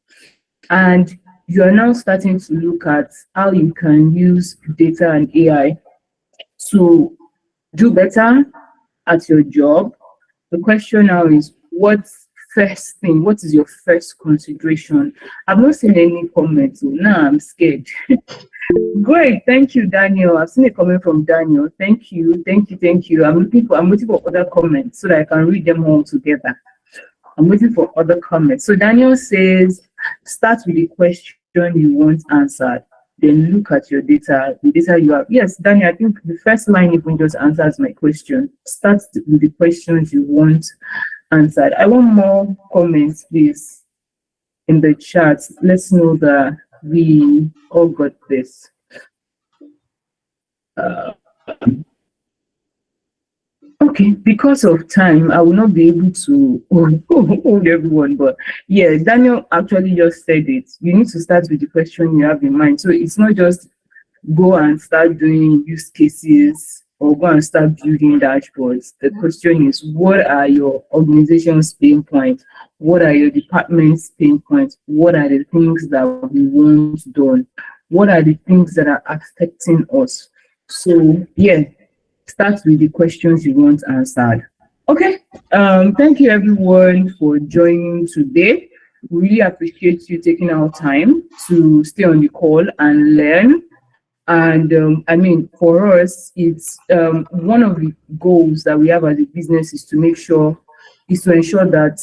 and you are now starting to look at how you can use data and AI to do better at your job. The question now is, what's first thing? What is your first consideration? I've not seen any comments, so now I'm scared. Great, thank you, Daniel. I've seen a comment from Daniel. Thank you. I'm waiting for other comments so that I can read them all together. I'm waiting for other comments. So Daniel says, start with the question you want answered, then look at your data, the data you have. Yes, Daniel, I think the first line even just answers my question. Start with the questions you want answered. I want more comments, please. in the chat. Let's know that we all got this. Okay, because of time, I will not be able to hold everyone, but yeah, Daniel actually just said it. You need to start with the question you have in mind. So it's not just go and start doing use cases or go and start building dashboards. The question is, what are your organization's pain points? What are your department's pain points? What are the things that we want done? What are the things that are affecting us? So yeah, start with the questions you want answered. Okay. Thank you everyone for joining today. We really appreciate you taking our time to stay on the call and learn. And I mean, for us, it's one of the goals that we have as a business is to ensure that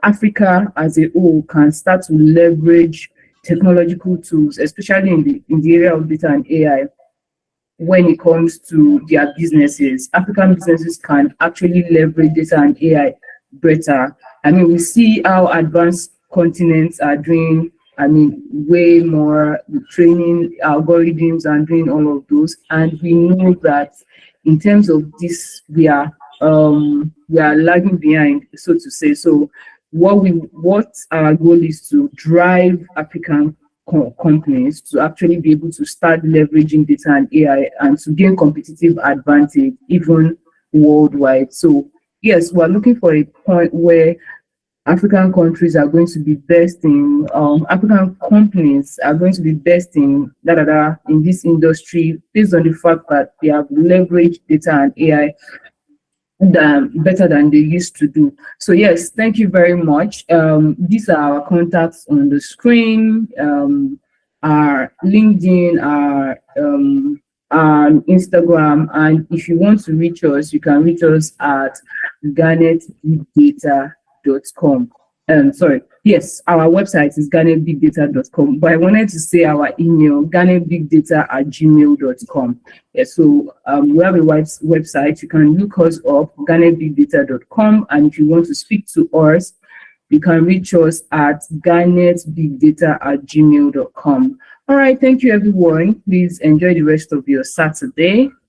Africa as a whole can start to leverage technological tools, especially in the area of data and AI. When it comes to their businesses, African businesses can actually leverage data and AI better. I mean, we see how advanced continents are doing, I mean, way more training algorithms and doing all of those. And we know that in terms of this, we are lagging behind, so to say. So what our goal is to drive African companies to actually be able to start leveraging data and AI and to gain competitive advantage even worldwide. So yes, we're looking for a point where African countries are going to be best in African companies are going to be best in in this industry based on the fact that they have leveraged data and AI better than they used to do. So yes, thank you very much. These are our contacts on the screen, our LinkedIn, our Instagram, and if you want to reach us, you can reach us at garnetbigdata.com. Yes, our website is garnetbigdata.com, but I wanted to say our email, garnetbigdata@gmail.com. Yeah, so we have a website. You can look us up, garnetbigdata.com, and if you want to speak to us, you can reach us at garnetbigdata@gmail.com. All right, thank you everyone. Please enjoy the rest of your Saturday.